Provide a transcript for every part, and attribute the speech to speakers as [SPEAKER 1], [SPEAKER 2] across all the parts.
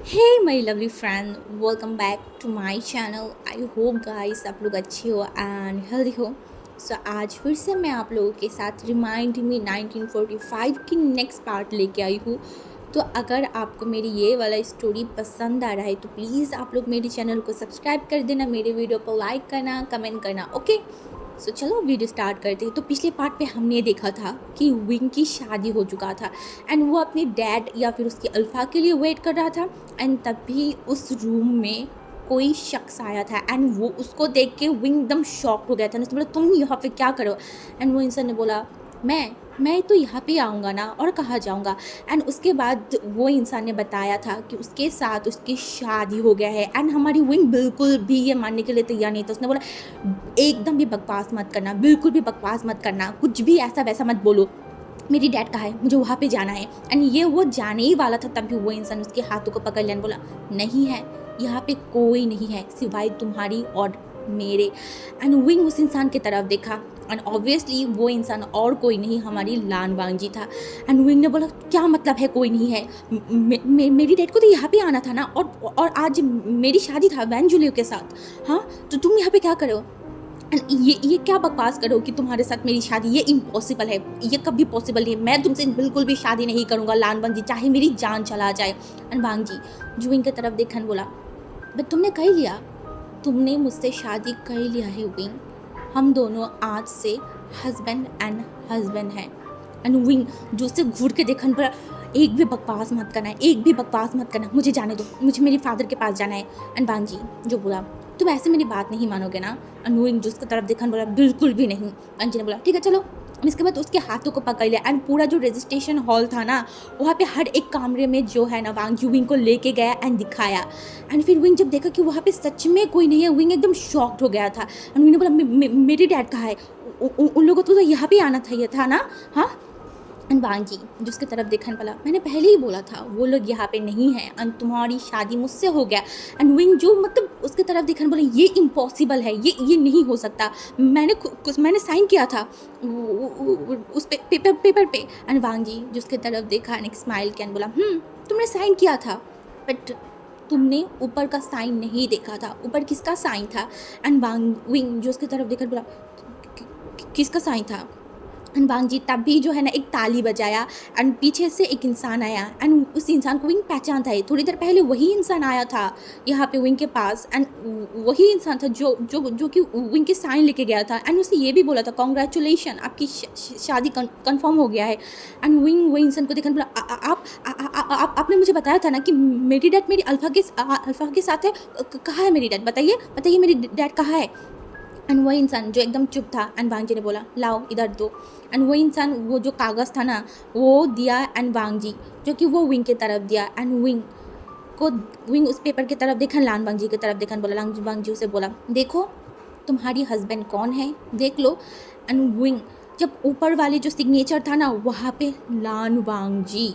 [SPEAKER 1] Hey my lovely friend, welcome back to my channel. I hope guys आप लोग अच्छे हो एंड हेल्दी हो। सो आज फिर से मैं आप लोगों के साथ रिमाइंड मी 1945 की नेक्स्ट पार्ट लेके आई हूँ। तो अगर आपको मेरी ये वाला स्टोरी पसंद आ रहा है तो प्लीज़ आप लोग मेरे चैनल को सब्सक्राइब कर देना, मेरे वीडियो को लाइक करना, कमेंट करना। ओके, सो चलो वीडियो स्टार्ट करते हैं। तो पिछले पार्ट पे हमने देखा था कि विंग की शादी हो चुका था एंड वो अपने डैड या फिर उसकी अल्फा के लिए वेट कर रहा था। एंड तभी उस रूम में कोई शख्स आया था एंड वो उसको देख के विंग एकदम शॉक हो गया था। उसने बोला तुम यहाँ पे क्या करो। एंड वो इंसान ने बोला मैं तो यहाँ पे आऊँगा ना, और कहाँ जाऊँगा। एंड उसके बाद वो इंसान ने बताया था कि उसके साथ उसकी शादी हो गया है। एंड हमारी विंग बिल्कुल भी ये मानने के लिए तैयार नहीं था। उसने बोला एकदम भी बकवास मत करना, बिल्कुल भी बकवास मत करना, कुछ भी ऐसा वैसा मत बोलो, मेरी डैड कहाँ है, मुझे वहाँ पे जाना है। एंड ये वो जाने ही वाला था तभी वो इंसान उसके हाथों को पकड़ लिया, बोला नहीं है, यहाँ पे कोई नहीं है सिवाय तुम्हारी और मेरे। एंड विंग उस इंसान की तरफ देखा एंड ऑब्वियसली वो इंसान और कोई नहीं हमारी लान वांगजी था। एंड विंग ने बोला क्या मतलब है कोई नहीं है, मेरी डैड को तो यहाँ पे आना था ना, और आज मेरी शादी था वैन जूलियो के साथ। हाँ, तो तुम यहाँ पे क्या करो। ये क्या बकवास करो कि तुम्हारे साथ मेरी शादी, ये इम्पॉसिबल है, ये कभी पॉसिबल नहीं है, मैं तुमसे बिल्कुल भी शादी नहीं करूँगा लान वांगजी, चाहे मेरी जान चला जाए। एंड वांगजी जुविंग की तरफ देखन बोला बट तुमने कह लिया, तुमने मुझसे शादी कर लिया है विंग, हम दोनों आज से हस्बैंड हैं। एंड विंग जो उससे घूर के देखन पर एक भी बकवास मत करना है, एक भी बकवास मत करना, मुझे जाने दो, मुझे मेरे फादर के पास जाना है। एंड वांगजी जो बोला तुम ऐसे मेरी बात नहीं मानोगे ना। एंड विंग जो उसकी तरफ देखन बोला बिल्कुल भी नहीं। अंजी ने बोला ठीक है चलो। इसके बाद उसके हाथों को पकड़ लिया एंड पूरा जो रजिस्ट्रेशन हॉल था ना, वहाँ पे हर एक कमरे में जो है ना वांग विंग को लेके गया एंड दिखाया। एंड फिर विंग जब देखा कि वहाँ पे सच में कोई नहीं है, विंग एकदम शॉक्ड हो गया था। एंड विंग ने बोला मेरी डैड कहाँ है, उन लोगों को तो यहाँ पे आना था, ये था ना। हाँ, एंड वांगी जिसकी तरफ देखने वाला मैंने पहले ही बोला था वो लोग यहाँ पे नहीं हैं एंड तुम्हारी शादी मुझसे हो गया। एंड विंग जो मतलब उसकी तरफ देखने बोले ये इम्पॉसिबल है, ये नहीं हो सकता, मैंने साइन किया था उस पेपर पे। एंड वांगी जिसकी तरफ देखा एंड एक स्माइल किया बोला तुमने साइन किया था बट तुमने ऊपर का साइन नहीं देखा था, ऊपर किसका साइन था। एंड विंग जो उसकी तरफ देखकर बोला किसका साइन था। एंड वांगजी तभी जो है ना एक ताली बजाया एंड पीछे से एक इंसान आया एंड उस इंसान को विंग पहचानता है, थोड़ी देर पहले वही इंसान आया था यहाँ पे विंग के पास। एंड वही इंसान था जो जो जो कि विंग के साइन लेके गया था एंड उसने ये भी बोला था कॉन्ग्रेचुलेशन, आपकी शादी कंफर्म हो गया है। एंड विंग वही इंसान को देखकर बोला आपने मुझे बताया था ना कि मेरी डैड मेरी अल्फा के साथ है, कहाँ है मेरी डैड, बताइए मेरी डैड कहाँ है। एंड वही इंसान जो एकदम चुप था एंड वांगजी ने बोला लाओ इधर दो। एंड वही इंसान वो जो कागज़ था ना वो दिया एंड वांगजी जो कि वो विंग की तरफ दिया। एंड विंग उस पेपर की तरफ देखा, लान वांगजी की तरफ देखा, बोला वांगजी उसे बोला देखो तुम्हारी हस्बैंड कौन है देख लो। एंड विंग जब ऊपर वाले जो सिग्नेचर था ना वहाँ पे लान वांगजी,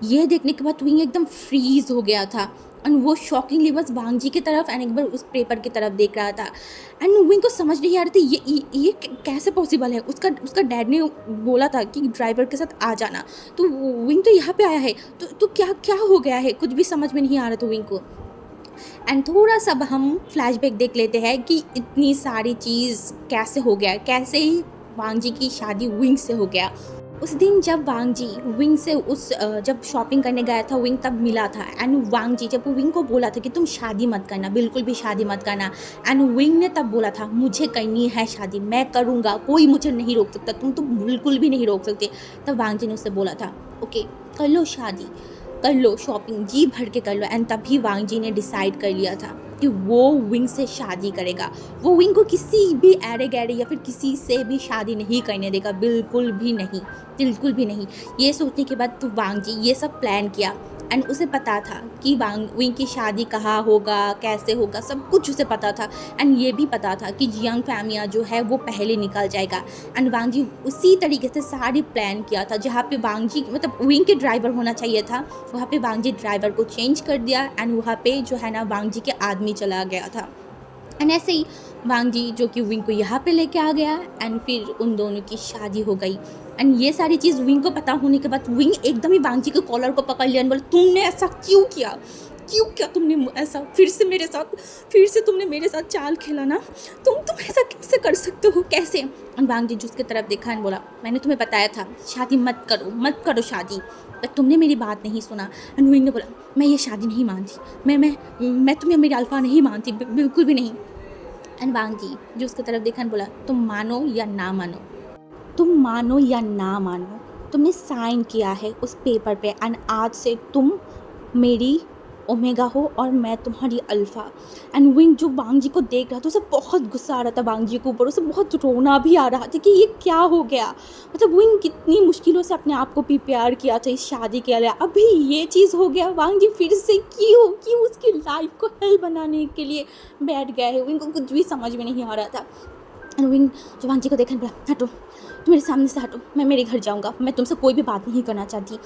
[SPEAKER 1] ये देखने के बाद विंग एकदम फ्रीज हो गया था एंड वो शॉकिंगली बस वांगजी की तरफ एंड एक बार उस पेपर की तरफ देख रहा था। एंड विंग को समझ नहीं आ रही थी ये कैसे पॉसिबल है। उसका डैड ने बोला था कि ड्राइवर के साथ आ जाना, तो विंग तो यहाँ पे आया है, तो क्या क्या हो गया है, कुछ भी समझ में नहीं आ रहा था विंग को। एंड थोड़ा सा अब हम फ्लैशबैक देख लेते हैं कि इतनी सारी चीज़ कैसे हो गया, कैसे ही वांगजी की शादी विंग से हो गया। उस दिन जब वांगजी विंग से जब शॉपिंग करने गया था विंग तब मिला था। एंड वांगजी जब विंग को बोला था कि तुम शादी मत करना, बिल्कुल भी शादी मत करना, एंड विंग ने तब बोला था मुझे करनी है शादी, मैं करूँगा, कोई मुझे नहीं रोक सकता, तुम तो बिल्कुल भी नहीं रोक सकते। तब वांगजी ने उससे बोला था ओके कर लो शादी, कर लो शॉपिंग, जी भर के कर लो। एंड तभी वांगजी ने डिसाइड कर लिया था कि वो विंग से शादी करेगा, वो विंग को किसी भी एरे गैरे या फिर किसी से भी शादी नहीं करने देगा, बिल्कुल भी नहीं, बिल्कुल भी नहीं। ये सोचने के बाद तो वांगजी ये सब प्लान किया एंड उसे पता था कि विंग की शादी कहाँ होगा, कैसे होगा, सब कुछ उसे पता था। एंड ये भी पता था कि जियांग फैमिया जो है वो पहले निकल जाएगा। एंड वांगजी उसी तरीके से सारी प्लान किया था, जहाँ पे वांगजी मतलब विंग के ड्राइवर होना चाहिए था वहाँ पे वांगजी ड्राइवर को चेंज कर दिया एंड वहाँ पे जो है ना वांगजी के आदमी चला गया था। एंड ऐसे ही वांगजी जो कि विंग को यहाँ पे लेके आ गया एंड फिर उन दोनों की शादी हो गई। एंड ये सारी चीज़ विंग को पता होने के बाद विंग एकदम ही वांगजी के कॉलर को पकड़ लिया एंड बोला तुमने ऐसा क्यों किया, क्यों क्या तुमने ऐसा फिर से तुमने मेरे साथ चाल खेला ना? तुम ऐसा कैसे कर सकते हो, कैसे? अनबांग जी उसके तरफ देखा और बोला, मैंने तुम्हें बताया था शादी मत करो शादी, पर तुमने मेरी बात नहीं सुना। अनविंग ने बोला, मैं ये शादी नहीं मानती, मैं तुम्हें मेरी अल्फा नहीं मानती, बिल्कुल भी नहीं। अनबांग जी जो उसकी तरफ देखा और बोला, तुम मानो या ना मानो, तुमने साइन किया है उस पेपर पे, एंड आज से तुम मेरी ओमेगा हो और मैं तुम्हारी अल्फ़ा। एंड विंग जो वांग जी को देख रहा था, उसे बहुत गुस्सा आ रहा था वांग जी के ऊपर, उसे बहुत रोना भी आ रहा था कि ये क्या हो गया। मतलब विंग कितनी मुश्किलों से अपने आप को प्रिपेयर किया था इस शादी के लिए, अभी ये चीज़ हो गया। वांग जी फिर से क्यों उसकी लाइफ को हेल बनाने के लिए बैठ गया है। विंग को कुछ भी समझ में नहीं आ रहा था। एंड विंग जो वांग जी को देखने बोला, हटो, तुम मेरे सामने से हटो, मैं मेरे घर जाऊंगा, मैं तुमसे कोई भी बात नहीं करना चाहती,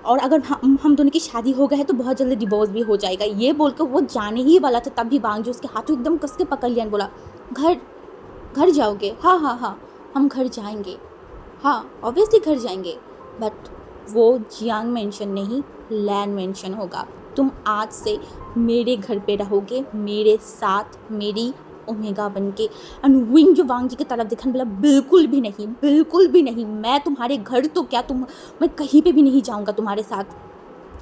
[SPEAKER 1] और अगर हम दोनों की शादी हो गई है तो बहुत जल्दी डिवोर्स भी हो जाएगा। ये बोलकर वो जाने ही वाला था, तभी वांग जी उसके हाथों एकदम कस के पकड़ लिया और बोला, घर जाओगे? हाँ, हम घर जाएंगे, हाँ ऑब्वियसली घर जाएंगे, बट वो जियांग मेंशन नहीं, लैन मेंशन होगा। तुम आज से मेरे घर पे रहोगे, मेरे साथ, मेरी ओमेगा बन के। एंड विंग जो वांग जी की तरफ देखने बोला, बिल्कुल भी नहीं, मैं तुम्हारे घर तो क्या, मैं कहीं पे भी नहीं जाऊंगा तुम्हारे साथ।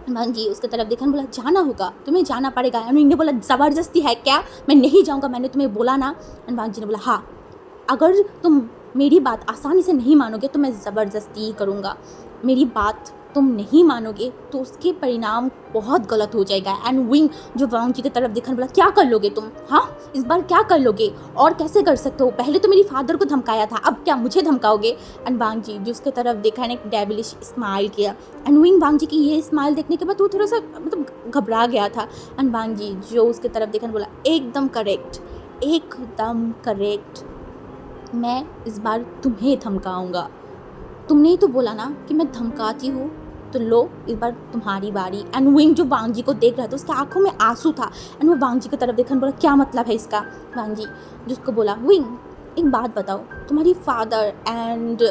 [SPEAKER 1] वांग जी उसकी तरफ देखने बोला, जाना होगा, तुम्हें जाना पड़ेगा। एंड विंग ने बोला, ज़बरदस्ती है क्या? मैं नहीं जाऊंगा, मैंने तुम्हें बोला ना। एंड वांग जी ने बोला, हाँ अगर तुम मेरी बात आसानी से नहीं मानोगे तो मैं ज़बरदस्ती ही करूँगा। मेरी बात तुम नहीं मानोगे तो उसके परिणाम बहुत गलत हो जाएगा। एंड विंग जो वांग जी की तरफ देखने बोला, क्या कर लोगे तुम? हाँ इस बार क्या कर लोगे, और कैसे कर सकते हो? पहले तो मेरी फादर को धमकाया था, अब क्या मुझे धमकाओगे? एंड वांग जी जो उसके तरफ देखा ने एक डेविलिश स्माइल किया। एंड विंग वांग जी की ये स्माइल देखने के बाद वो थोड़ा सा मतलब घबरा गया था। एंड वांग जी जो उसके तरफ देखने बोला, एकदम करेक्ट, मैं इस बार तुम्हें धमकाऊंगा। तुमने ही तो बोला ना कि मैं धमकाती हूँ, तो लो इस बार तुम्हारी बारी। एंड विंग जो वांग जी को देख रहा था, उसके आंखों में आंसू था। एंड वो वांग जी की तरफ देखा बोला, क्या मतलब है इसका? वांग जी जिसको बोला, विंग एक बात बताओ, तुम्हारी फादर एंड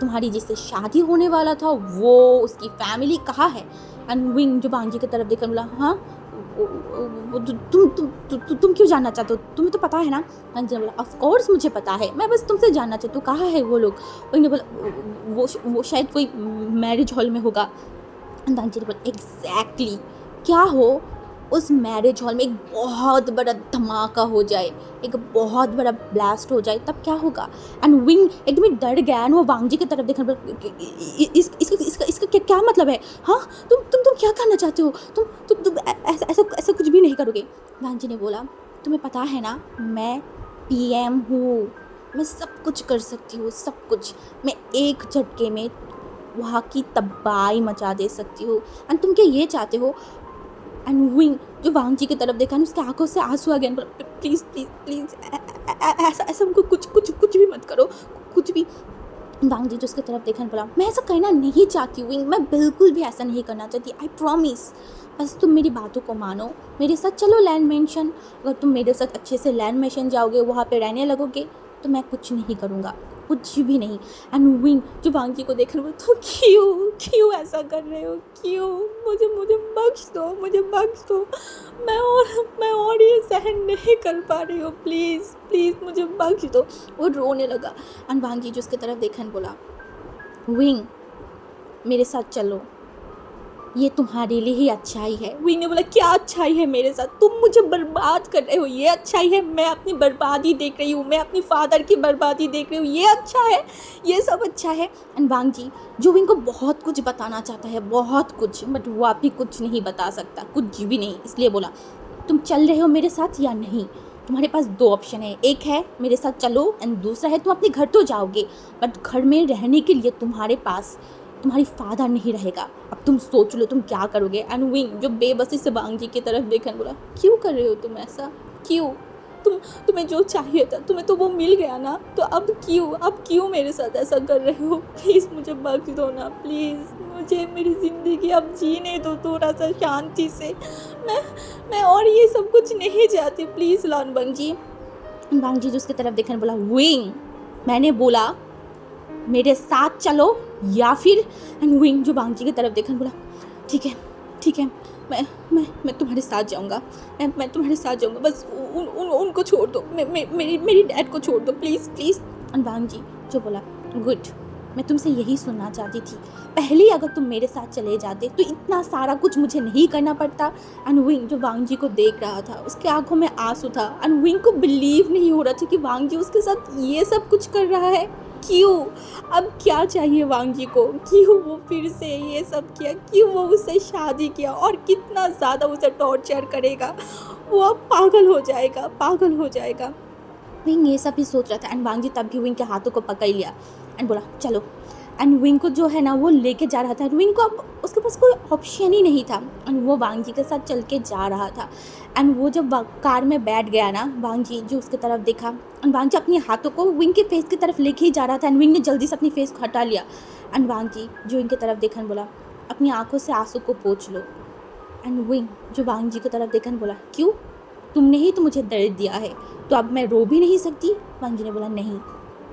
[SPEAKER 1] तुम्हारी जिससे शादी होने वाला था वो उसकी फैमिली कहाँ है? एंड विंग जो वांग जी की तरफ देखा बोला, हाँ तुम क्यों जानना चाहते हो? तुम्हें तो पता है ना। वांग जी ने बोला, ऑफ कोर्स मुझे पता है, मैं बस तुमसे जानना चाहती हूँ कहाँ है वो लोग। उन्होंने बोला, वो शायद कोई मैरिज हॉल में होगा। वांग जी ने बोला, एग्जैक्टली, क्या हो उस मैरिज हॉल में एक बहुत बड़ा धमाका हो जाए, एक बहुत बड़ा ब्लास्ट हो जाए, तब क्या होगा? एंड विंग एकदम डर गया। एंड वो वांग जी की तरफ देखने इसका क्या मतलब है? हाँ तुम क्या करना चाहते हो? तुम ऐसा कुछ भी नहीं करोगे। वांग जी ने बोला, तुम्हें पता है ना मैं PM हूँ, मैं सब कुछ कर सकती हूँ, सब कुछ, मैं एक झटके में वहाँ की तबाही मचा दे सकती हूँ। एंड तुम क्या ये चाहते हो? एंड विंग जो वांग जी की तरफ देखा ना, उसके आंखों से आंसू आ गए। प्लीज़ ऐसा हमको कुछ भी मत करो, कुछ भी। वांग जी जो उसकी तरफ देखा बोला, मैं ऐसा करना नहीं चाहती विंग, मैं बिल्कुल भी ऐसा नहीं करना चाहती, आई प्रॉमिस। बस तुम मेरी बातों को मानो, मेरे साथ चलो लैंड मेंशन। अगर तुम मेरे साथ अच्छे से लैंड मेंशन जाओगे, वहाँ पे रहने लगोगे, तो मैं कुछ नहीं करूँगा, कुछ भी नहीं। एंड विंग जो वांग जी को देख रहे हो, तो क्यों ऐसा कर रहे हो? क्यों? मुझे बख्श दो। मैं और ये सहन नहीं कर पा रही हूँ, प्लीज़ मुझे बख्श दो। वो रोने लगा। एंड वांग जी जो उसकी तरफ देखा बोला, विंग मेरे साथ चलो, ये तुम्हारे लिए ही अच्छाई है। विंग ने बोला, क्या अच्छाई है मेरे साथ? तुम मुझे बर्बाद कर रहे हो, ये अच्छाई है? मैं अपनी बर्बादी देख रही हूँ, मैं अपनी फादर की बर्बादी देख रही हूँ, ये अच्छा है? ये सब अच्छा है? एंड वांग जी जो विंग को बहुत कुछ बताना चाहता है, बहुत कुछ, बट वो आप ही कुछ नहीं बता सकता, कुछ भी नहीं। इसलिए बोला, तुम चल रहे हो मेरे साथ या नहीं? तुम्हारे पास 2 ऑप्शन है, एक है मेरे साथ चलो, एंड दूसरा है तुम अपने घर तो जाओगे, बट घर में रहने के लिए तुम्हारे पास तुम्हारी फादर नहीं रहेगा। अब तुम सोच लो तुम क्या करोगे। एंड विंग जो बेबसी से वांग जी की तरफ देखा बोला, क्यों कर रहे हो तुम ऐसा? क्यों? तुम्हें जो चाहिए था तुम्हें तो वो मिल गया ना, तो अब क्यों मेरे साथ ऐसा कर रहे हो? प्लीज़ मुझे बख्श दो ना, प्लीज़ मुझे मेरी ज़िंदगी अब जीने दो थोड़ा सा शांति से। मैं और ये सब कुछ नहीं चाहती, प्लीज़ वांग जी। वांग जी जो उसकी तरफ देखने बोला, विंग मैंने बोला मेरे साथ चलो या फिर। एंड विंग जो वांग जी की तरफ देखने बोला, ठीक है मैं तुम्हारे साथ जाऊँगा, मैं तुम्हारे साथ जाऊँगा, बस उनको छोड़ दो, मेरी डैड को छोड़ दो, प्लीज़ प्लीज़। अनवांग जी जो बोला, गुड, मैं तुमसे यही सुनना चाहती थी, पहले अगर तुम मेरे साथ चले जाते तो इतना सारा कुछ मुझे नहीं करना पड़ता। अनविंग जो वांग जी को देख रहा था, उसके आंखों में आंसू था। अनविंग को बिलीव नहीं हो रहा था कि वांग जी उसके साथ ये सब कुछ कर रहा है। क्यों? अब क्या चाहिए वांग जी को? क्यों वो फिर से ये सब किया? क्यों वो उससे शादी किया? और कितना ज़्यादा उसे टॉर्चर करेगा? वो अब पागल हो जाएगा, पागल हो जाएगा। विंग ये सब ही सोच रहा था एंड वांग जी तब भी विंग के हाथों को पकड़ लिया एंड बोला चलो। एंड विंग को जो है ना वो लेके जा रहा था। विंग को अब उसके पास कोई ऑप्शन ही नहीं था एंड वो वांग जी के साथ चल के जा रहा था। एंड वो जब कार में बैठ गया ना, वांग जी जो उसकी तरफ देखा एंड वांग जी अपने हाथों को विंग के फेस की तरफ लेके ही जा रहा था एंड विंग ने जल्दी से अपनी फेस को हटा लिया एंड वांग जी जो विंग की तरफ देखा बोला अपनी आंखों से आंसू को पोंछ लो। एंड विंग जो वांग जी की तरफ देखा बोला क्यों? तुमने ही तो मुझे दर्द दिया है, तो अब मैं रो भी नहीं सकती? वांग जी ने बोला नहीं,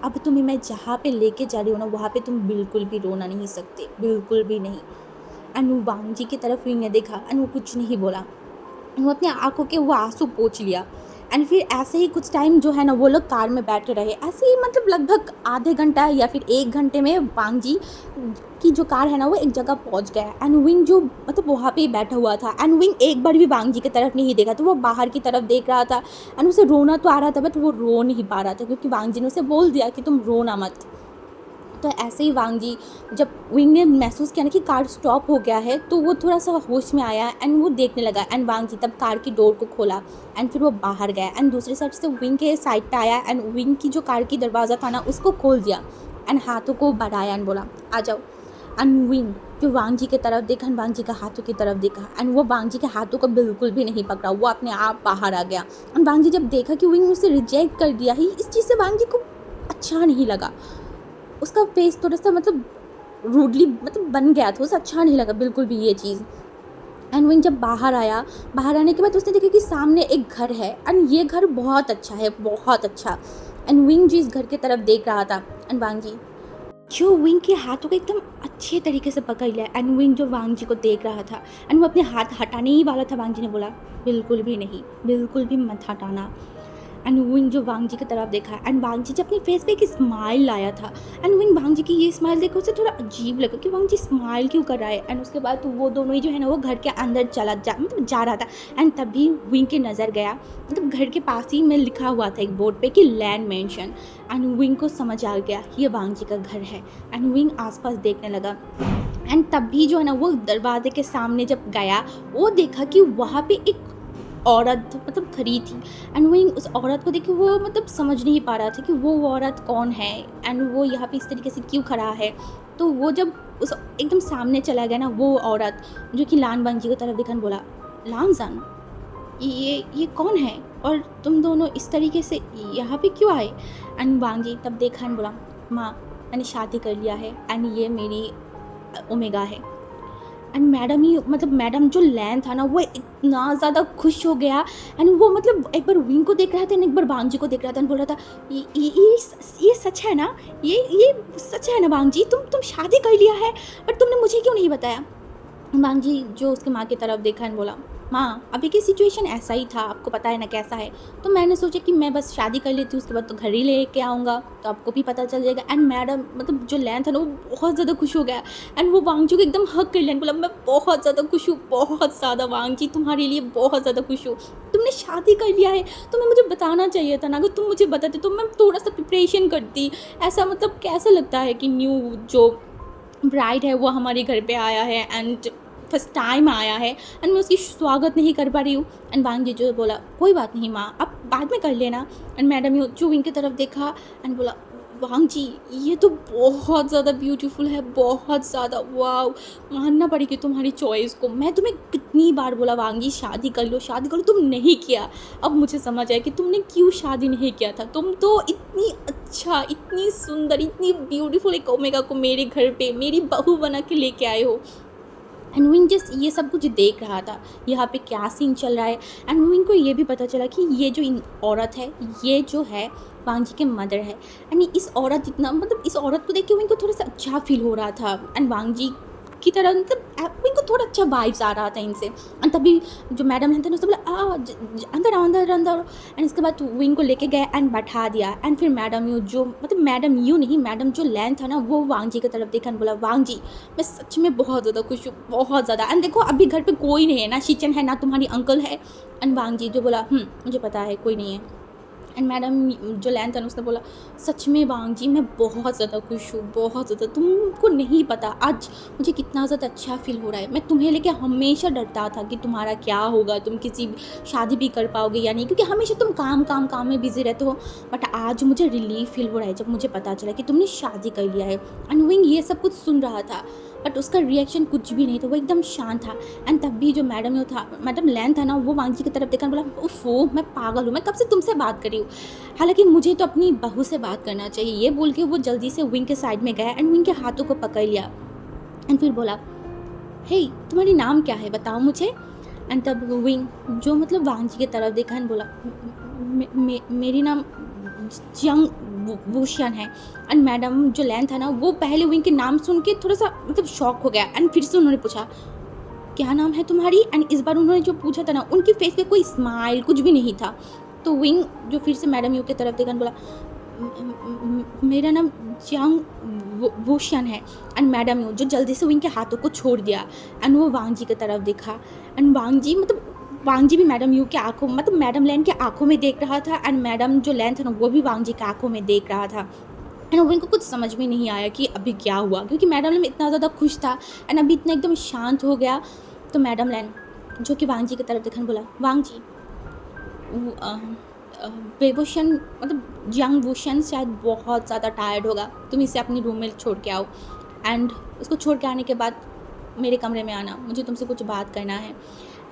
[SPEAKER 1] अब तुम्हें मैं जहाँ पे लेके जा रही हूँ ना वहाँ पे तुम बिल्कुल भी रोना नहीं सकते, बिल्कुल भी नहीं। एंड वो वांग जी की तरफ विंग ने देखा एंड वो कुछ नहीं बोला। वो अपने आंखों के वो आंसू पोंछ लिया एंड फिर ऐसे ही कुछ टाइम जो है ना वो लोग कार में बैठे रहे। ऐसे ही मतलब लगभग आधे घंटा या फिर 1 घंटे में वांग जी की जो कार है ना वो एक जगह पहुंच गया एंड विंग जो मतलब वहाँ पे ही बैठा हुआ था एंड विंग एक बार भी वांग जी की तरफ नहीं देखा, तो वो बाहर की तरफ देख रहा था एंड उसे रोना तो आ रहा था बट वो रो नहीं पा रहा था क्योंकि वांग जी ने उसे बोल दिया कि तुम रोना मत। तो ऐसे ही वांग जी जब विंग ने महसूस किया ना कि कार स्टॉप हो गया है तो वो थोड़ा सा होश में आया एंड वो देखने लगा एंड वांग जी तब कार की डोर को खोला एंड फिर वो बाहर गया एंड दूसरी साइड से विंग के साइड पे आया एंड विंग की जो कार की दरवाज़ा था ना उसको खोल दिया एंड हाथों को बढ़ाया एंड बोला आ जाओ। एंड विंग जो वांग जी की तरफ देखा एंड वांग जी के हाथों की तरफ देखा एंड वो वांग जी के हाथों को बिल्कुल भी नहीं पकड़ा, वो अपने आप बाहर आ गया। एंड वांग जी जब देखा कि विंग उसे रिजेक्ट कर दिया ही, इस चीज़ से वांग जी को अच्छा नहीं लगा। उसका फेस थोड़ा सा मतलब रूडली मतलब बन गया था, उसे अच्छा नहीं लगा बिल्कुल भी ये चीज़। एंड विंग जब बाहर आया, बाहर आने के बाद उसने देखा कि सामने एक घर है एंड ये घर बहुत अच्छा है, बहुत अच्छा। एंड विंग जी इस घर की तरफ देख रहा था एंड वांग जी जो विंग के हाथों को एकदम अच्छे तरीके से पकड़ लिया एंड विंग जो वांग जी को देख रहा था एंड वो अपने हाथ हटाने ही वाला था। वांग जी ने बोला बिल्कुल भी नहीं, बिल्कुल भी मत हटाना। एंड विंग जो वांग जी की तरफ देखा एंड वांग जी जब अपने फेस पे एक स्माइल लाया था एंड विंग वांग जी की ये स्माइल देखो उसे थोड़ा अजीब लगा कि वांग जी स्माइल क्यों कर रहा है। एंड उसके बाद तो वो दोनों ही जो है ना वो घर के अंदर मतलब जा रहा था एंड तभी विंग की नज़र गया मतलब घर के पास ही में लिखा हुआ था एक बोर्ड पे कि लैंड मेंशन। एंड विंग को समझ आ गया ये वांग जी का घर है एंड विंग आसपास देखने लगा एंड तभी जो है ना वो दरवाजे के सामने जब गया वो देखा कि वहाँ पे एक औरत मतलब खड़ी थी एंड वो उस औरत को देख के वो मतलब समझ नहीं पा रहा था कि वो औरत कौन है एंड वो यहाँ पे इस तरीके से क्यों खड़ा है। तो वो जब उस एकदम सामने चला गया ना वो औरत जो कि लान वांग जी की तरफ देखा बोला लानजान ये कौन है और तुम दोनों इस तरीके से यहाँ पे क्यों आए? एंड वांग जी तब देखा एंड बोला माँ मैंने शादी कर लिया है एंड ये मेरी ओमेगा है। एंड मैडम ही मतलब मैडम जो लैन था ना वो इतना ज़्यादा खुश हो गया एंड वो मतलब एक बार विंग को देख रहा था एक बार वांग जी को देख रहा था एंड बोल रहा था ये सच है ना, ये सच है ना वांग जी, तुम शादी कर लिया है बट तुमने मुझे क्यों नहीं बताया? वांग जी जो उसके माँ की तरफ देखा एंड बोला माँ अभी की सिचुएशन ऐसा ही था, आपको पता है ना कैसा है, तो मैंने सोचा कि मैं बस शादी कर लेती हूँ उसके बाद तो घर ही लेके आऊँगा तो आपको भी पता चल जाएगा। एंड मैडम मतलब जो लैन था ना वो बहुत ज़्यादा खुश हो गया एंड वो वांग जी को एकदम हक कर लिया बोला मैं बहुत ज़्यादा खुश हूँ, बहुत ज़्यादा वांग जी तुम्हारे लिए बहुत ज़्यादा खुश हूँ, तुमने शादी कर लिया है तो मुझे बताना चाहिए था ना, अगर तुम मुझे बताते तो मैं थोड़ा सा प्रिपरेशन करती। ऐसा मतलब कैसा लगता है कि न्यू जो ब्राइड है वो हमारे घर पे आया है एंड फर्स्ट टाइम आया है एंड मैं उसकी स्वागत नहीं कर पा रही हूँ। एंड वांग जी जो बोला कोई बात नहीं माँ आप बाद में कर लेना। एंड मैडम जो विंग की तरफ देखा एंड बोला वांग जी ये तो बहुत ज़्यादा ब्यूटीफुल है, बहुत ज़्यादा, वाव, मानना पड़ेगी तुम्हारी चॉइस को। मैं तुम्हें कितनी बार बोला वांग जी शादी कर लो शादी कर लो, तुम नहीं किया। अब मुझे समझ आया कि तुमने क्यों शादी नहीं किया था, तुम तो इतनी अच्छा इतनी सुंदर इतनी ब्यूटीफुल एक ओमेगा को मेरे घर पे मेरी बहू बना के लेके आए हो। एंड विंग जस्ट ये सब कुछ देख रहा था यहाँ पे क्या सीन चल रहा है। एंड विंग को ये भी पता चला कि ये जो औरत है ये जो है वांग जी के मदर है एंड इस औरत इतना मतलब इस औरत को देख के विंग को थोड़ा सा अच्छा फील हो रहा था। एंड वांग जी की तरह, मतलब विंग को थोड़ा अच्छा वाइब्स आ रहा था इनसे। एंड तभी जो मैडम लेन था ना उसने बोला अंदर आओ अंदर अंदर। एंड इसके बाद विंग को लेके गए एंड बैठा दिया। एंड फिर मैडम यू जो मतलब मैडम यू नहीं, मैडम जो लैन था ना वो वांग जी की तरफ देखा, बोला वांग जी मैं सच में बहुत ज़्यादा खुश हूँ, बहुत ज़्यादा। एंड देखो अभी घर पे कोई नहीं है, ना शिचन है ना तुम्हारी अंकल है। एंड वांग जी जो बोला मुझे पता है कोई नहीं है। एंड मैडम जो लैन था ना उसने बोला सच में वांग जी मैं बहुत ज़्यादा खुश हूँ, बहुत ज़्यादा। तुमको नहीं पता आज मुझे कितना ज़्यादा अच्छा फील हो रहा है। मैं तुम्हें लेके हमेशा डरता था कि तुम्हारा क्या होगा, तुम किसी शादी भी कर पाओगे या नहीं, क्योंकि हमेशा तुम काम काम काम में बिजी रहते हो। बट आज मुझे रिलीफ फील हो रहा है जब मुझे पता चला कि तुमने शादी कर लिया है। एंड विंग ये सब कुछ सुन रहा था बट उसका रिएक्शन कुछ भी नहीं था, वो एकदम शांत था। एंड तब भी जो मैडम था, मैडम लैन था ना, वो वांग जी की तरफ देखा, बोला ओफो मैं पागल हूँ, मैं कब से तुमसे बात कर रही हूँ, हालांकि मुझे तो अपनी बहू से बात करना चाहिए। ये बोल के वो जल्दी से विंग के साइड में गया एंड विंग के हाथों को पकड़ लिया। एंड फिर बोला हे तुम्हारी नाम क्या है बताओ मुझे। एंड तब विंग जो मतलब वांग जी की तरफ देखा एंड बोला मेरी नाम जंग वूशियन है। एंड मैडम जो लैन था ना वो पहले विंग के नाम सुन के थोड़ा सा मतलब शॉक हो गया। एंड फिर से उन्होंने पूछा क्या नाम है तुम्हारी। एंड इस बार उन्होंने जो पूछा था ना उनकी फेस पे कोई स्माइल कुछ भी नहीं था। तो विंग जो फिर से मैडम यू की तरफ देखा बोला मेरा नाम जंग वूशियन है। एंड मैडम यू जो जल्दी से विंग के हाथों को छोड़ दिया एंड वो वांग जी की तरफ देखा। एंड वांग जी भी मैडम यू के आंखों मतलब मैडम लैन के आंखों में देख रहा था। एंड मैडम जो लैन था ना वो भी वांग जी के आंखों में देख रहा था। एंड विंग को कुछ समझ में नहीं आया कि अभी क्या हुआ, क्योंकि मैडम लैन इतना ज़्यादा खुश था एंड अभी इतना एकदम शांत हो गया। तो मैडम लैन जो कि वांग जी की तरफ देखा बोला वांग जी वेवोशन मतलब जंग वूशन शायद बहुत ज़्यादा टायर्ड होगा, तुम इसे अपनी रूम में छोड़ के आओ। एंड उसको छोड़ के आने के बाद मेरे कमरे में आना, मुझे तुमसे कुछ बात करना है।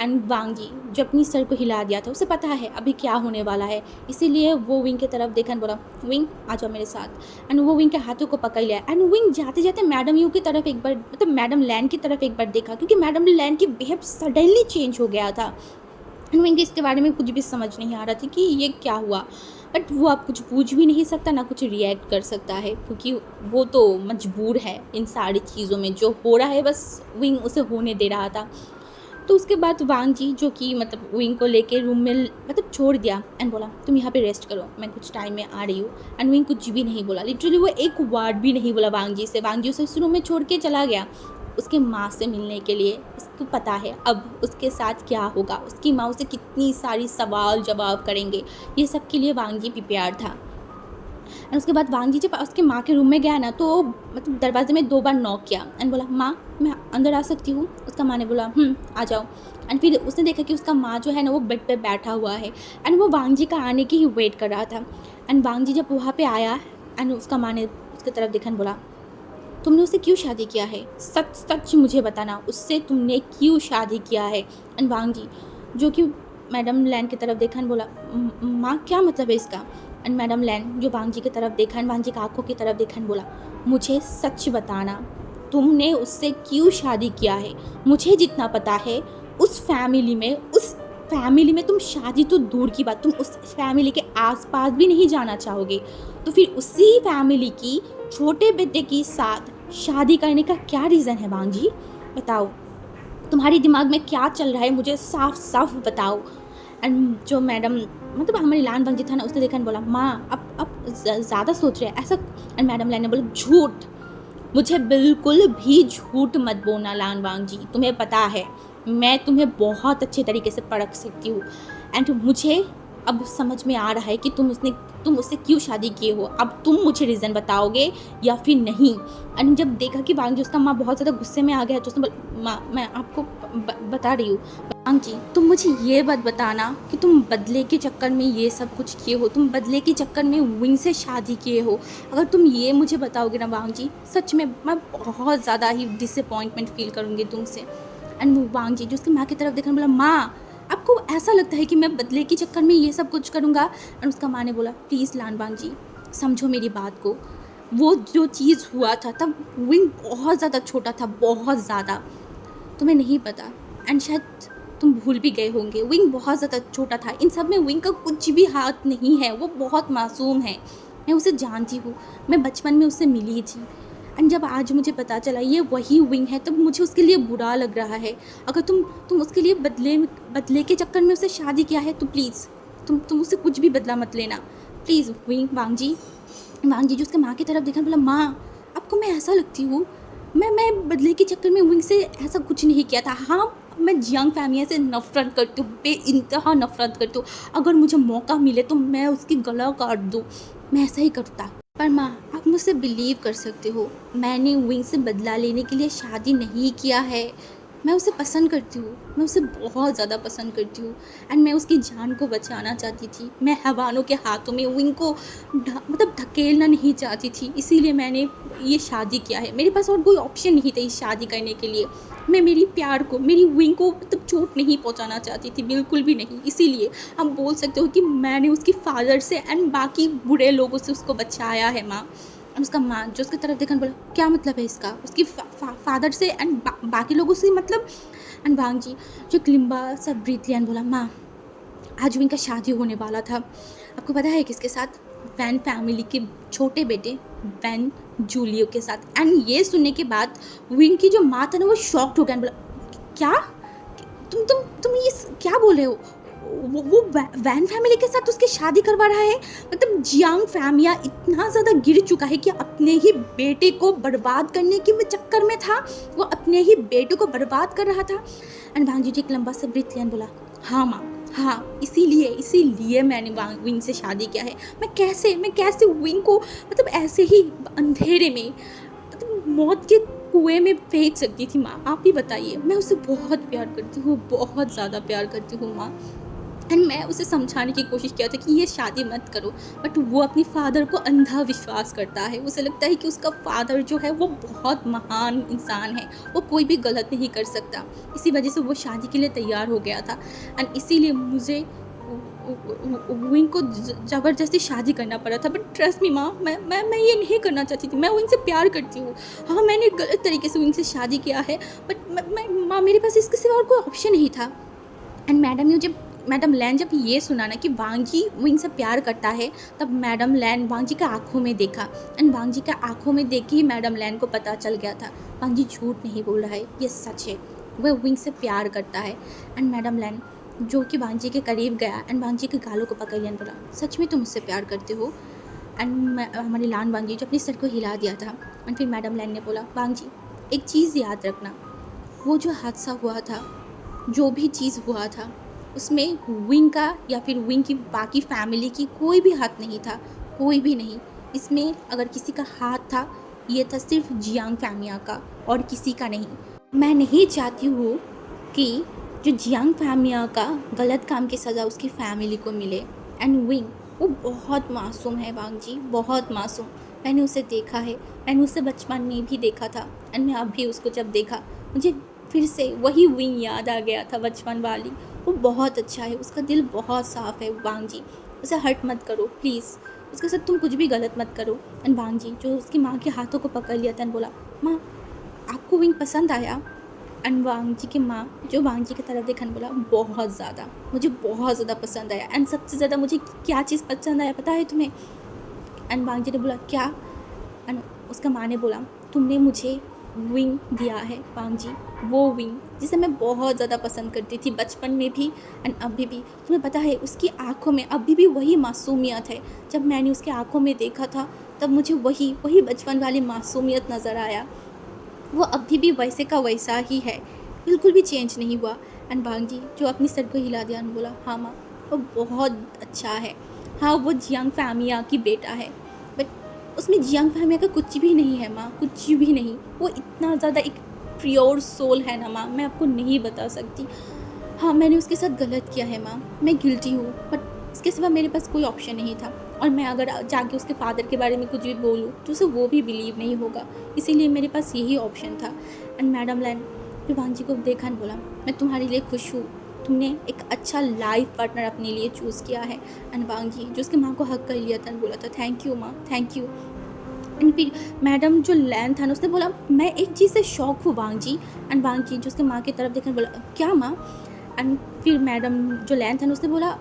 [SPEAKER 1] एंड वांग जी जो अपनी सर को हिला दिया था उसे पता है अभी क्या होने वाला है, इसीलिए वो विंग की तरफ देखा बोला विंग आ जाओ मेरे साथ। एंड वो विंग के हाथों को पकड़ लिया। एंड विंग जाते जाते मैडम यू की तरफ एक बार मतलब मैडम लैन की तरफ एक बार देखा, क्योंकि मैडम लैन की बिहेव सडनली चेंज हो गया था। एंड विंग इसके बारे में कुछ भी समझ नहीं आ रहा था कि ये क्या हुआ। बट वो अब कुछ पूछ भी नहीं सकता ना कुछ रिएक्ट कर सकता है, क्योंकि वो तो मजबूर है इन सारी चीज़ों में, जो हो रहा है बस विंग उसे होने दे रहा था। तो उसके बाद वांग जी जो कि मतलब विंग को लेके रूम में मतलब छोड़ दिया एंड बोला तुम यहाँ पे रेस्ट करो, मैं कुछ टाइम में आ रही हूँ। एंड विंग कुछ भी नहीं बोला, लिटरली वो एक वर्ड भी नहीं बोला वांग जी से। वांग जी उसे उस रूम में छोड़ के चला गया उसके माँ से मिलने के लिए। उसको पता है अब उसके साथ क्या होगा, उसकी माँ उसे कितनी सारी सवाल जवाब करेंगे, ये सब के लिए वांग जी प्रिपेयर था। एंड उसके बाद वांग जी जब उसके माँ के रूम में गया ना तो मतलब दरवाजे में 2 बार नॉक किया एंड बोला माँ मैं अंदर आ सकती हूँ। उसका माँ ने बोला आ जाओ। एंड फिर उसने देखा कि उसका माँ जो है ना वो बेड पे बैठा हुआ है एंड वो वांग जी का आने की ही वेट कर रहा था। एंड वांग जी जब वहाँ पे आया एंड उसका माँ ने उसकी तरफ देखा बोला तुमने उससे क्यों शादी किया है, सच सच मुझे बताना उससे तुमने क्यों शादी किया है। एंड वांग जी जो कि मैडम लैन की तरफ देखा बोला माँ क्या मतलब है इसका। एंड मैडम लैन जो वांग जी की तरफ देखा वांग जी की आंखों की तरफ देखा बोला मुझे सच बताना तुमने उससे क्यों शादी किया है। मुझे जितना पता है उस फैमिली में तुम शादी तो दूर की बात, तुम उस फैमिली के आसपास भी नहीं जाना चाहोगे, तो फिर उसी फैमिली की छोटे बेटे के साथ शादी करने का क्या रीज़न है वांग जी, बताओ तुम्हारे दिमाग में क्या चल रहा है, मुझे साफ साफ बताओ। एंड जो मैडम मतलब हमारी लान वांग जी था ना उसने देखा बोला माँ अब ज़्यादा सोच रहे हैं ऐसा। एंड मैडम लैन ने बोला झूठ, मुझे बिल्कुल भी झूठ मत बोलना लान वांग जी, तुम्हें पता है मैं तुम्हें बहुत अच्छे तरीके से परख सकती हूँ। एंड मुझे अब समझ में आ रहा है कि तुम उससे क्यों शादी किए हो, अब तुम मुझे रीज़न बताओगे या फिर नहीं। एंड जब देखा कि वांग जी उसका माँ बहुत ज़्यादा गुस्से में आ गया तो उसने बोला माँ मैं आपको बता रही हूँ। वांग जी तुम मुझे ये बात बताना कि तुम बदले के चक्कर में ये सब कुछ किए हो, तुम बदले के चक्कर में विंग से शादी किए हो, अगर तुम ये मुझे बताओगे ना वांग जी सच में मैं बहुत ज़्यादा ही डिसअपॉइंटमेंट फील करूँगी तुमसे। एंड वांग जी जो उसकी माँ की तरफ देखा बोला माँ आपको ऐसा लगता है कि मैं बदले के चक्कर में ये सब कुछ करूँगा। एंड उसका माँ ने बोला प्लीज़ लान वांग जी समझो मेरी बात को, वो जो चीज़ हुआ था तब विंग बहुत ज़्यादा छोटा था, बहुत ज़्यादा, तुम्हें नहीं पता एंड शायद तुम भूल भी गए होंगे विंग बहुत ज़्यादा छोटा था, इन सब में विंग का कुछ भी हाथ नहीं है, वो बहुत मासूम है, मैं उसे जानती हूँ, मैं बचपन में उससे मिली थी। एंड जब आज मुझे पता चला ये वही विंग है, तब मुझे उसके लिए बुरा लग रहा है। अगर तुम उसके लिए बदले के चक्कर में उससे शादी किया है तो प्लीज़ तुम उससे कुछ भी बदला मत लेना प्लीज़। वांग जी जो उसके माँ की तरफ देखा, बोला माँ आपको मैं ऐसा लगती हूँ? मैं बदले के चक्कर में विंग से ऐसा कुछ नहीं किया था। हाँ, मैं जियांग फैमिली से नफ़रत करती हूँ, बेइंतहा नफ़रत करती हूँ। अगर मुझे मौका मिले तो मैं उसकी गला काट दूँ, मैं ऐसा ही करता। पर माँ आप मुझसे बिलीव कर सकते हो, मैंने विंग से बदला लेने के लिए शादी नहीं किया है। मैं उसे पसंद करती हूँ, मैं उसे बहुत ज़्यादा पसंद करती हूँ एंड मैं उसकी जान को बचाना चाहती थी। मैं हैवानों के हाथों में विंग को मतलब धकेलना नहीं चाहती थी, इसीलिए मैंने ये शादी किया है। मेरे पास और कोई ऑप्शन नहीं था इस शादी करने के लिए। मैं मेरी प्यार को, मेरी विंग को मतलब चोट नहीं पहुंचाना चाहती थी, बिल्कुल भी नहीं। इसीलिए आप बोल सकते हो कि मैंने उसकी फादर से एंड बाकी बुरे लोगों से उसको बचाया है माँ। और उसका माँ जो उसकी तरफ देखा बोला क्या मतलब है इसका, उसकी फादर से एंड बाकी लोगों से मतलब। एंड वांग जी जो क्लिम्बा सब ब्रीथ लिया बोला माँ आज विंग का शादी होने वाला था, आपको पता है किसके साथ? वैन फैमिली के छोटे बेटे वैन जूलियो के साथ। एंड ये सुनने के बाद विंग की जो माँ था ना वो शॉक्ड हो गया, बोला क्या तुम ये क्या बोल रहे हो? वो वैन फैमिली के साथ उसकी शादी करवा रहा है? मतलब जियांग फैमिया इतना ज़्यादा गिर चुका है कि अपने ही बेटे को बर्बाद करने के चक्कर में था, वो अपने ही बेटे को बर्बाद कर रहा था। एंड भांजी जी एक लंबा सा ब्रीथ लिया, बोला हाँ माँ, हाँ इसीलिए मैंने विंग से शादी किया है। मैं कैसे विंग को मतलब ऐसे ही अंधेरे में मतलब मौत के कुएं में फेंक सकती थी माँ? आप ही बताइए। मैं उसे बहुत प्यार करती हूँ, बहुत ज़्यादा प्यार करती हूँ माँ। एंड मैं उसे समझाने की कोशिश किया था कि ये शादी मत करो, बट वो अपनी फादर को अंधा विश्वास करता है। उसे लगता है कि उसका फादर जो है वो बहुत महान इंसान है, वो कोई भी गलत नहीं कर सकता। इसी वजह से वो शादी के लिए तैयार हो गया था एंड इसीलिए मुझे विंग को ज़बरदस्ती शादी करना पड़ा था। बट ट्रस्ट मी माँ, मैं ये नहीं करना चाहती थी। मैं विंग से प्यार करती हूँ। हाँ, मैंने गलत तरीके से विंग से शादी किया है, बट माँ मेरे पास इसके सिवा और कोई ऑप्शन नहीं था। एंड मैडम लैन जब ये सुना ना कि वांग जी विंग से प्यार करता है, तब मैडम लैन वांग जी के आँखों में देखा एंड वांग जी के आँखों में देख के ही मैडम लैन को पता चल गया था वांग जी झूठ नहीं बोल रहा है, ये सच है, वह विंग से प्यार करता है। एंड मैडम लैन जो कि वांग जी के करीब गया एंड वांग जी के गालों को पकड़ लिया, बोला सच में तुम मुझसे प्यार करते हो? एंड हमारी लान वांग जी जो अपने सर को हिला दिया था। एंड फिर मैडम लैन ने बोला वांग जी एक चीज़ याद रखना, वो जो हादसा हुआ था, जो भी चीज़ हुआ था, उसमें विंग का या फिर विंग की बाकी फैमिली की कोई भी हाथ नहीं था, कोई भी नहीं। इसमें अगर किसी का हाथ था, ये था सिर्फ जियांग फैमिया का और किसी का नहीं। मैं नहीं चाहती हूँ कि जो जियांग फैमिया का गलत काम की सज़ा उसकी फैमिली को मिले। एंड विंग वो बहुत मासूम है वांग जी, बहुत मासूम। मैंने उसे देखा है, मैंने उसे बचपन में भी देखा था एंड मैं अभी उसको जब देखा मुझे फिर से वही विंग याद आ गया था, बचपन वाली। वो बहुत अच्छा है, उसका दिल बहुत साफ़ है वांग जी, उसे हर्ट मत करो प्लीज़, उसके साथ तुम कुछ भी गलत मत करो। एंड वांग जी जो उसकी माँ के हाथों को पकड़ लिया था एंड बोला माँ आपको विंग पसंद आया? एंड वांग जी की माँ जो वांग जी की तरफ देखा बोला बहुत ज़्यादा, मुझे बहुत ज़्यादा पसंद आया। एंड सबसे ज़्यादा मुझे क्या चीज़ पसंद आया पता है तुम्हें? एंड वांग जी ने बोला क्या? एंड उसका माँ ने बोला तुमने मुझे विंग दिया है वांग जी, वो विंग जिसे मैं बहुत ज़्यादा पसंद करती थी बचपन में भी एंड अभी भी। तुम्हें पता है उसकी आँखों में अभी भी वही मासूमियत है। जब मैंने उसकी आँखों में देखा था तब मुझे वही बचपन वाली मासूमियत नज़र आया। वो अभी भी वैसे का वैसा ही है, बिल्कुल भी चेंज नहीं हुआ। एंड वांग जी जो अपनी सर को हिला दिया और बोला हाँ माँ वो बहुत अच्छा है, हाँ वो जियांग फैमिया की बेटा है, बट उसमें जियांग फैमिया का कुछ भी नहीं है माँ, कुछ भी नहीं। वो इतना ज़्यादा एक प्योर सोल है ना माँ, मैं आपको नहीं बता सकती। हाँ मैंने उसके साथ गलत किया है माँ, मैं गिल्टी हूँ, बट इसके सिवा मेरे पास कोई ऑप्शन नहीं था। और मैं अगर जाके उसके फादर के बारे में कुछ भी बोलूँ तो उसे वो भी बिलीव नहीं होगा, इसीलिए मेरे पास यही ऑप्शन था। एंड मैडम लैन जो वांग जी को देखा और बोला मैं तुम्हारे लिए खुश हूँ, तुमने एक अच्छा लाइफ पार्टनर अपने लिए चूज़ किया है। एंड वांग जी जो उसकी माँ को हक कर लिया था बोला था थैंक यू माँ, थैंक यू। एंड फिर मैडम जो लैन था ना उसने बोला मैं एक चीज़ से शौक हूँ वांग जी। एंड वांग जी जो उसकी माँ की तरफ देखकर बोला क्या माँ? एंड फिर मैडम जो लैन था ना उसने बोला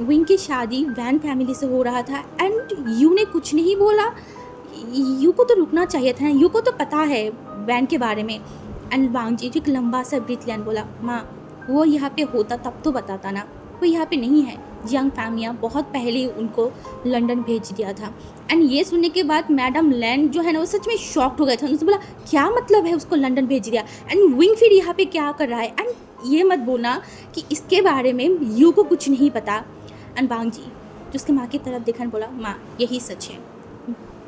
[SPEAKER 1] विंग की शादी वैन फैमिली से हो रहा था एंड यू ने कुछ नहीं बोला, यू को तो रुकना चाहिए था, यू को तो पता है वैन के बारे में। एंड वांग जी एक लंबा सा ब्रीथ लिया, बोला माँ वो यहाँ पे होता तब तो बताता ना, वो यहाँ पे नहीं है। यंग फैमिलियाँ बहुत पहले उनको लंदन भेज दिया था। एंड ये सुनने के बाद मैडम लैंड जो है ना वो सच में शॉक्ड हो गए थे। उन्होंने बोला क्या मतलब है उसको लंदन भेज दिया, एंड विंग फिर यहाँ पे क्या कर रहा है। एंड ये मत बोलना कि इसके बारे में यू को कुछ नहीं पता। एंड वांग जी जो उसकी माँ की तरफ देखा बोला माँ यही सच है,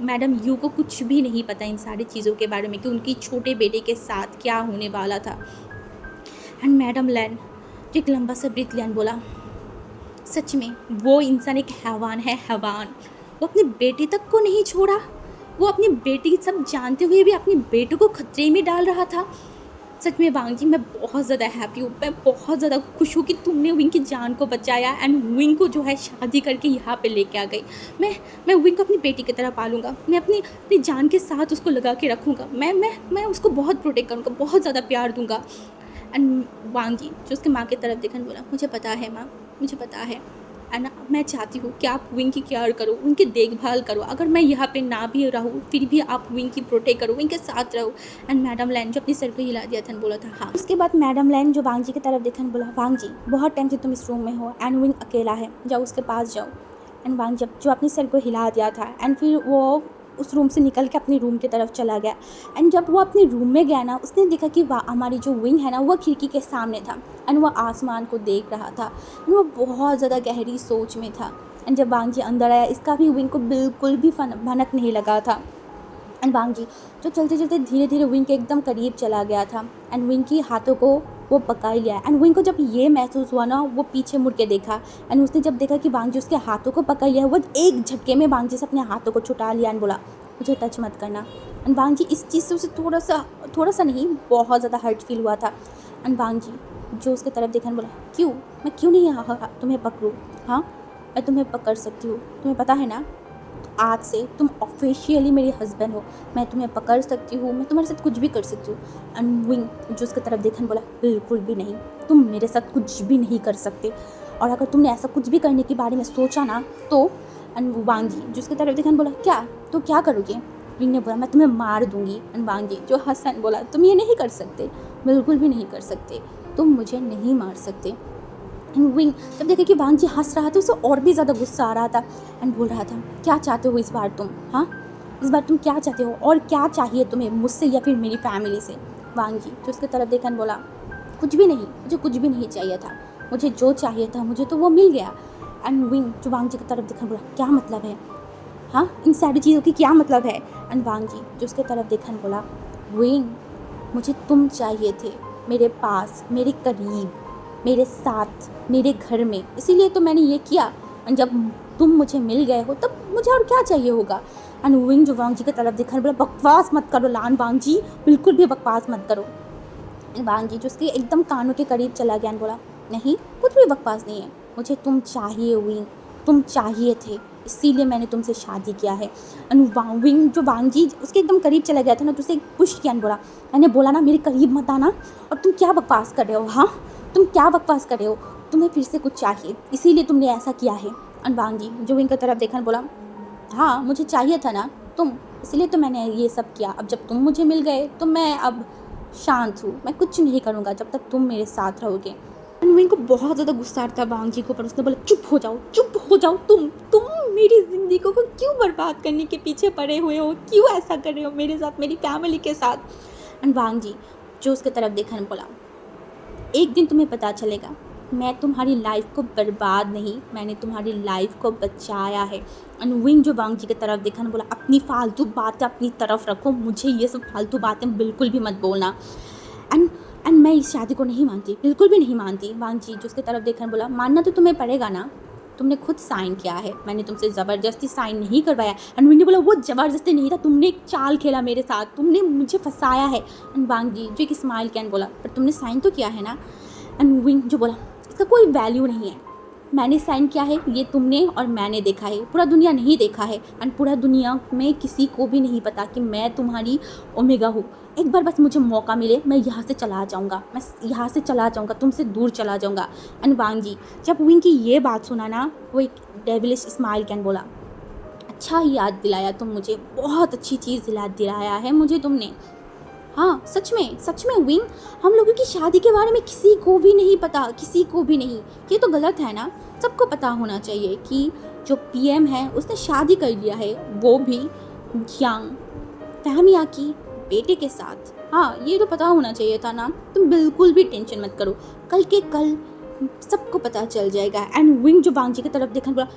[SPEAKER 1] मैडम यू को कुछ भी नहीं पता इन सारी चीज़ों के बारे में कि उनकी छोटे बेटे के साथ क्या होने वाला था। एंड मैडम लैन एक लंबा सा ब्रीथ लिया, बोला सच में वो इंसान एक हैवान है, हैवान। वो अपने बेटे तक को नहीं छोड़ा, वो अपनी बेटी सब जानते हुए भी अपने बेटे को खतरे में डाल रहा था। सच में वांग जी मैं बहुत ज़्यादा हैप्पी हूँ, मैं बहुत ज़्यादा खुश हूँ कि तुमने विंग की जान को बचाया एंड विंग को जो है शादी करके यहाँ पे लेके आ गई। मैं विंग को अपनी बेटी की तरह पालूंगा, मैं अपनी जान के साथ उसको लगा के रखूँगा, मैं उसको बहुत प्रोटेक्ट करूँगा, बहुत ज़्यादा प्यार दूँगा। एंड वांग जी जो उसके माँ की तरफ देखने बोला मुझे पता है माँ, मुझे पता है एंड मैं चाहती हूँ कि आप विंग की केयर करो, उनकी देखभाल करो। अगर मैं यहाँ पे ना भी रहूँ फिर भी आप विंग की प्रोटेक्ट करो, विंग के साथ रहो। एंड मैडम लैन जो अपनी सर को हिला दिया था बोला था हाँ। उसके बाद मैडम लैन जो वांग जी की तरफ देखने बोला वांग जी बहुत टाइम से तुम इस रूम में हो एंड विंग अकेला है, जाओ उसके पास जाओ। एंड वांग जब जो अपनी सर को हिला दिया था एंड फिर वो उस रूम से निकल के अपने रूम की तरफ चला गया। एंड जब वो अपने रूम में गया ना उसने देखा कि वाह हमारी जो विंग है ना वो खिड़की के सामने था एंड वो आसमान को देख रहा था एंड वो बहुत ज़्यादा गहरी सोच में था। एंड जब वांग जी अंदर आया इसका भी विंग को बिल्कुल भी भनक नहीं लगा था। एंड वांग जी जो चलते चलते धीरे धीरे विंग के एकदम करीब चला गया था एंड विंग की हाथों को वो पकड़ लिया। एंड विंग को जब ये महसूस हुआ ना वो पीछे मुड़ के देखा एंड उसने जब देखा कि वांग जी उसके हाथों को पकड़ लिया वो एक झटके में वांग जी से अपने हाथों को छुटा लिया एंड बोला मुझे टच मत करना। एंड वांग जी इस चीज़ से उसे थोड़ा सा नहीं बहुत ज़्यादा हर्ट फील हुआ था। एंड वांग जी जो उसके तरफ देखा बोला क्यों, मैं क्यों नहीं तुम्हें पकड़ूँ, हाँ मैं तुम्हें पकड़ सकती हूँ, तुम्हें पता है ना आज से तुम ऑफिशियली मेरे हस्बैंड हो, मैं तुम्हें पकड़ सकती हूँ, मैं तुम्हारे साथ कुछ भी कर सकती हूँ। एंड विंग जो उसकी तरफ देखने बोला बिल्कुल भी नहीं, तुम मेरे साथ कुछ भी नहीं कर सकते और अगर तुमने ऐसा कुछ भी करने के बारे में सोचा ना तो। एंड वांग जी जो उसकी तरफ देखने बोला क्या, तो क्या करोगे। विंग ने बोला मैं तुम्हें मार दूंगी। एंड वांग जी जो हंसन बोला तुम ये नहीं कर सकते, बिल्कुल भी नहीं कर सकते, तुम मुझे नहीं मार सकते। एंड विंग जब देखा कि वांग जी हंस रहा था उसे और भी ज़्यादा गुस्सा आ रहा था एंड बोल रहा था क्या चाहते हो इस बार तुम, हाँ इस बार तुम क्या चाहते हो और क्या चाहिए तुम्हें मुझसे या फिर मेरी फैमिली से। वांग जी जो उसकी तरफ देखा बोला कुछ भी नहीं, मुझे कुछ भी नहीं चाहिए था, मुझे जो चाहिए था मुझे तो वो मिल गया। एंड विंग जो वांग जी की तरफ देखा बोला क्या मतलब है, हाँ इन सारी चीज़ों की क्या मतलब है। एंड वांग जी जो उसके तरफ देखा बोला विंग मुझे तुम चाहिए थे मेरे पास, मेरे करीब, मेरे साथ, मेरे घर में, इसीलिए तो मैंने ये किया। और जब तुम मुझे मिल गए हो तब मुझे और क्या चाहिए होगा। एंड विंग जो वांग जी की तरफ देखा बोला बकवास मत करो लान वांग जी, बिल्कुल भी बकवास मत करो। वांग जी जो उसके एकदम कानों के करीब चला गया बोला नहीं कुछ भी बकवास नहीं है, मुझे तुम चाहिए विंग, तुम चाहिए थे इसीलिए मैंने तुमसे शादी किया है। एंड विंग जो वांग जी उसके एकदम करीब चला गया था ना तो उसे पुश किया बोला मैंने बोला ना मेरे करीब मत आना, और तुम क्या बकवास कर रहे हो, हाँ तुम क्या बकवास कर रहे हो, तुम्हें फिर से कुछ चाहिए इसीलिए तुमने ऐसा किया है। एंड वांग जी जो विंग की तरफ देखा बोला हाँ मुझे चाहिए था ना तुम, इसलिए तो मैंने ये सब किया, अब जब तुम मुझे मिल गए तो मैं अब शांत हूँ, मैं कुछ नहीं करूँगा जब तक तुम मेरे साथ रहोगे। एंड विंग को बहुत ज़्यादा गुस्सा आता है वांग जी को, पर उसने बोला चुप हो जाओ, तुम मेरी ज़िंदगी को क्यों बर्बाद करने के पीछे पड़े हुए हो, क्यों ऐसा कर रहे हो मेरे साथ, मेरी फैमिली के साथ। एंड वांग जी जो उसके तरफ देखा बोला एक दिन तुम्हें पता चलेगा मैं तुम्हारी लाइफ को बर्बाद नहीं, मैंने तुम्हारी लाइफ को बचाया है। एंड विंग जो वांग जी की तरफ देखा बोला अपनी फालतू बातें अपनी तरफ रखो, मुझे ये सब फालतू बातें बिल्कुल भी मत बोलना। एंड मैं इस शादी को नहीं मानती, बिल्कुल भी नहीं मानती। वांग जी जो उसकी तरफ देखा बोला मानना तो तुम्हें पड़ेगा ना, तुमने खुद साइन किया है, मैंने तुमसे ज़बरदस्ती साइन नहीं करवाया। एंड विंग ने बोला वो ज़बरदस्ती नहीं था, तुमने एक चाल खेला मेरे साथ, तुमने मुझे फंसाया है। एंड वांग जी जो एक स्माइल किया बोला पर तुमने साइन तो किया है ना। एंड विंग जो बोला इसका कोई वैल्यू नहीं है, मैंने साइन किया है ये तुमने और मैंने देखा है, पूरा दुनिया नहीं देखा है एंड पूरा दुनिया में किसी को भी नहीं पता कि मैं तुम्हारी ओमेगा हूँ। एक बार बस मुझे मौका मिले मैं यहाँ से चला जाऊँगा, मैं यहाँ से चला जाऊँगा, तुमसे दूर चला जाऊँगा। एंड वांग जी जब विंग की ये बात सुना ना वो एक डेविलिश स्माइल कैन बोला अच्छा ही याद दिलाया, तुम मुझे बहुत अच्छी चीज़ दिलाया है मुझे तुमने। हाँ सच में विंग, हम लोगों की शादी के बारे में किसी को भी नहीं पता, किसी को भी नहीं। ये तो गलत है ना। सबको पता होना चाहिए कि जो पीएम है उसने शादी कर लिया है, वो भी यंग फहमिया की बेटे के साथ। हाँ ये तो पता होना चाहिए था ना। तुम बिल्कुल भी टेंशन मत करो, कल के कल सबको पता चल जाएगा। एंड विंग जो बांगजी की तरफ देखा बोला,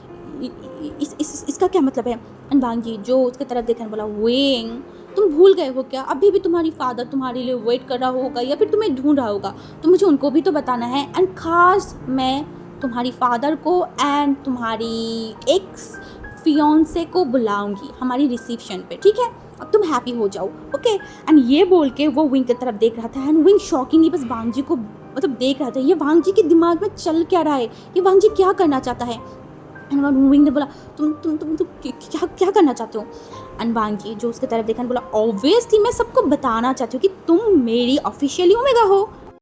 [SPEAKER 1] इसका क्या मतलब है? एंड बांगजी जो उसकी तरफ देखा बोला, विंग तुम भूल गए हो क्या? अभी भी तुम्हारी फादर तुम्हारे लिए वेट कर रहा होगा या फिर तुम्हें ढूंढ रहा होगा, तो मुझे उनको भी तो बताना है। एंड खास मैं तुम्हारी फादर को एंड तुम्हारी एक्स फियोन्से को बुलाऊंगी हमारी रिसेप्शन पे, ठीक है? अब तुम हैप्पी हो जाओ, ओके? एंड ये बोल के वो विंग की तरफ देख रहा था। एंड विंग शॉकिंगली बस बांगजी को मतलब देख रहा था, ये बांगजी के दिमाग में चल क्या रहा है, ये बांगजी क्या करना चाहता है। एंड विंग ने बोला, तुम क्या करना चाहते हो? एंड बांगजी जो उसकी तरफ देखा बोला, ऑब्वियसली मैं सबको बताना चाहती हूँ कि तुम मेरी ऑफिशियली ओमेगा हो।